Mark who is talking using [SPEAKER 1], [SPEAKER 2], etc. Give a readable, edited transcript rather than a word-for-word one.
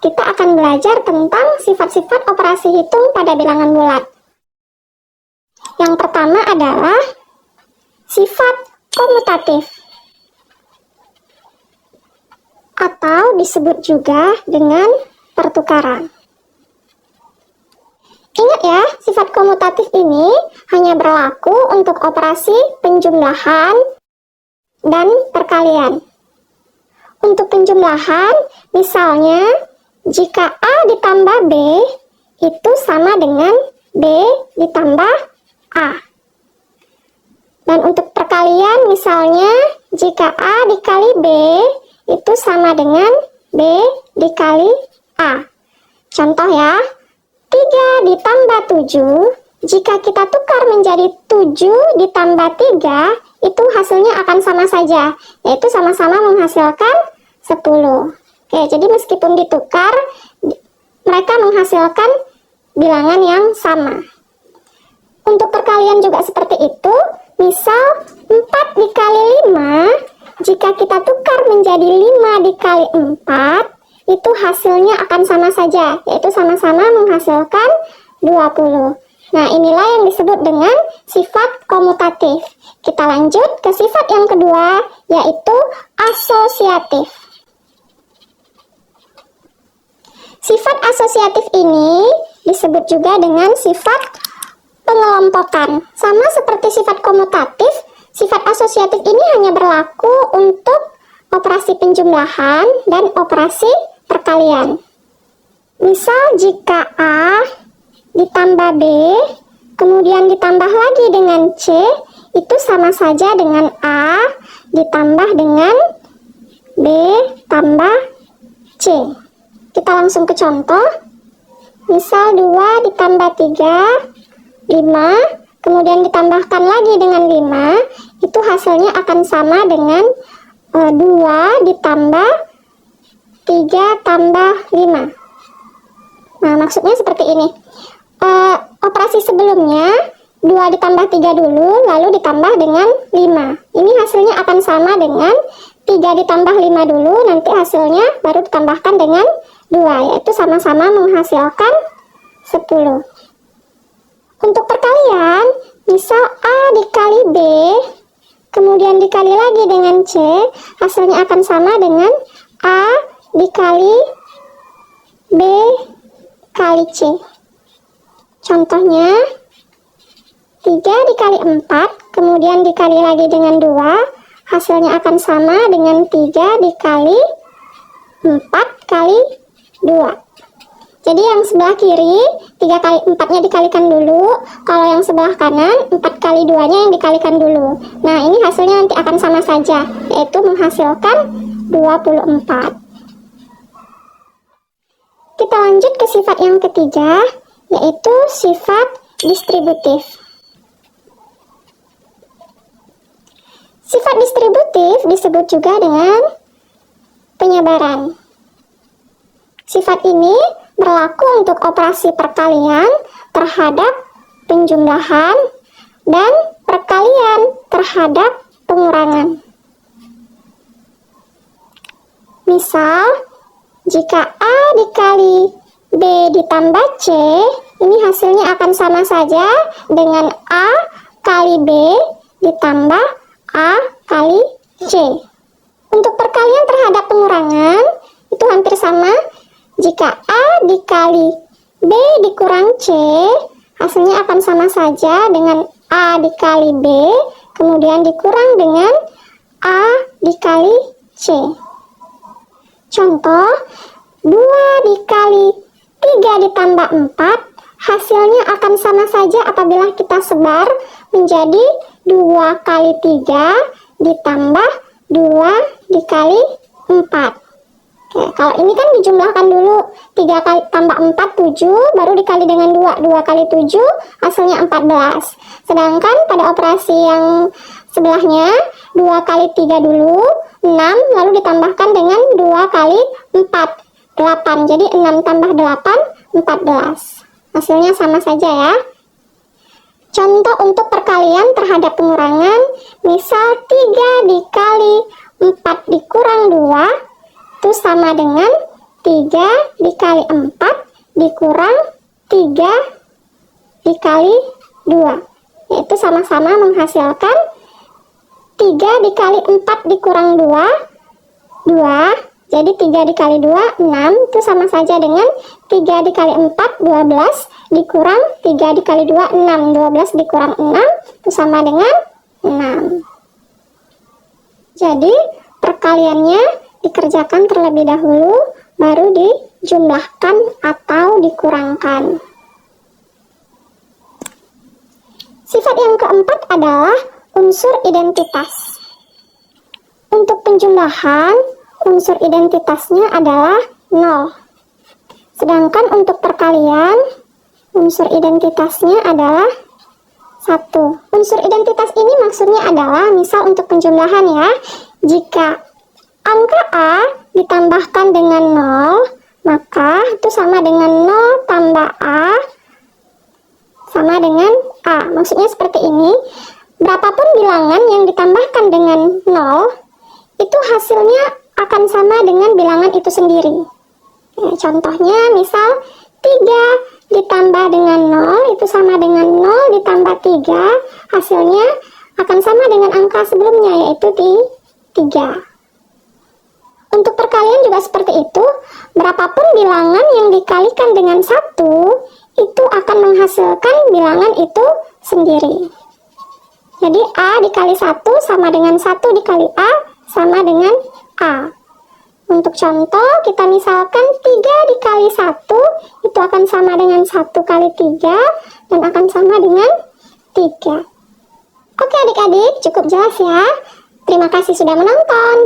[SPEAKER 1] kita akan belajar tentang sifat-sifat operasi hitung pada bilangan bulat. Yang pertama adalah sifat komutatif, atau disebut juga dengan pertukaran. Ingat ya, sifat komutatif ini hanya berlaku untuk operasi penjumlahan dan perkalian. Untuk penjumlahan, misalnya jika A ditambah B itu sama dengan B ditambah A. Dan untuk perkalian, misalnya jika A dikali B itu sama dengan B dikali A. Contoh ya, 3 ditambah 7, jika kita tukar menjadi 7 ditambah 3, itu hasilnya akan sama saja, yaitu sama-sama menghasilkan 10. Oke, jadi meskipun ditukar, mereka menghasilkan bilangan yang sama. Untuk perkalian juga seperti itu, misal 4 dikali 5, jika kita tukar menjadi 5 dikali 4, itu hasilnya akan sama saja, yaitu sama-sama menghasilkan 20. Nah, inilah yang disebut dengan sifat komutatif. Kita lanjut ke sifat yang kedua, yaitu asosiatif. Sifat asosiatif ini disebut juga dengan sifat pengelompokan. Sama seperti sifat komutatif, sifat asosiatif ini hanya berlaku untuk operasi penjumlahan dan operasi perkalian. Misal jika A ditambah B, kemudian ditambah lagi dengan C, itu sama saja dengan A ditambah dengan B tambah C. Kita langsung ke contoh. Misal 2 ditambah 3, 5, kemudian ditambahkan lagi dengan 5, itu hasilnya akan sama dengan 2 ditambah 3 tambah 5. Nah, maksudnya seperti ini. Operasi sebelumnya 2 ditambah 3 dulu, lalu ditambah dengan 5. Ini hasilnya akan sama dengan 3 ditambah 5 dulu, nanti hasilnya baru ditambahkan dengan 2, yaitu sama-sama menghasilkan 10. Untuk perkalian, misal A dikali B, kemudian dikali lagi dengan C, hasilnya akan sama dengan A dikali B kali C. Contohnya, 3 dikali 4, kemudian dikali lagi dengan 2, hasilnya akan sama dengan 3 dikali 4 kali 2. Jadi yang sebelah kiri, 3 kali 4-nya dikalikan dulu. Kalau yang sebelah kanan, 4 kali 2-nya yang dikalikan dulu. Nah, ini hasilnya nanti akan sama saja, yaitu menghasilkan 24. Kita lanjut ke sifat yang ketiga, yaitu sifat distributif. Sifat distributif disebut juga dengan penyebaran. Sifat ini berlaku untuk operasi perkalian terhadap penjumlahan dan perkalian terhadap pengurangan. Misal, jika A dikali B ditambah C, ini hasilnya akan sama saja dengan A kali B ditambah A kali C. Untuk perkalian terhadap pengurangan, itu hampir sama. Jika A dikali B dikurang C, hasilnya akan sama saja dengan A dikali B, kemudian dikurang dengan A dikali C. Contoh, 2 dikali 3 ditambah 4, hasilnya akan sama saja apabila kita sebar menjadi 2 kali 3 ditambah 2 dikali 4. Oke, kalau ini kan dijumlahkan dulu, 3 kali tambah 4, 7, baru dikali dengan 2, 2 kali 7, hasilnya 14. Sedangkan pada operasi yang sebelahnya, 2 kali 3 dulu, 6, lalu ditambahkan dengan 2 kali 4, 8. Jadi 6 tambah 8, 14. Hasilnya sama saja ya. Contoh untuk perkalian terhadap pengurangan, misal 3 dikali 4 dikurang 2, itu sama dengan 3 dikali 4 dikurang 3 dikali 2, yaitu sama-sama menghasilkan 3 dikali 4 dikurang 2, 2. Jadi 3 dikali 2, 6, itu sama saja dengan 3 dikali 4, 12, dikurang 3 dikali 2, 6. 12 dikurang 6, itu sama dengan 6. Jadi, perkaliannya dikerjakan terlebih dahulu, baru dijumlahkan atau dikurangkan. Sifat yang keempat adalah unsur identitas. Untuk penjumlahan, unsur identitasnya adalah 0. Sedangkan untuk perkalian, unsur identitasnya adalah 1. Unsur identitas ini maksudnya adalah, misal untuk penjumlahan ya, jika angka A ditambahkan dengan 0, maka itu sama dengan 0 tambah A sama dengan A. Maksudnya seperti ini, berapapun bilangan yang ditambahkan dengan 0, itu hasilnya akan sama dengan bilangan itu sendiri. Contohnya misal 3 ditambah dengan 0 itu sama dengan 0 ditambah 3, hasilnya akan sama dengan angka sebelumnya, yaitu 3. Untuk perkalian juga seperti itu, berapapun bilangan yang dikalikan dengan 1 itu akan menghasilkan bilangan itu sendiri. Jadi A dikali 1 sama dengan 1 dikali A sama dengan A. Untuk contoh, kita misalkan 3 dikali 1 itu akan sama dengan 1 kali 3 dan akan sama dengan 3. Oke adik-adik, cukup jelas ya. Terima kasih sudah menonton.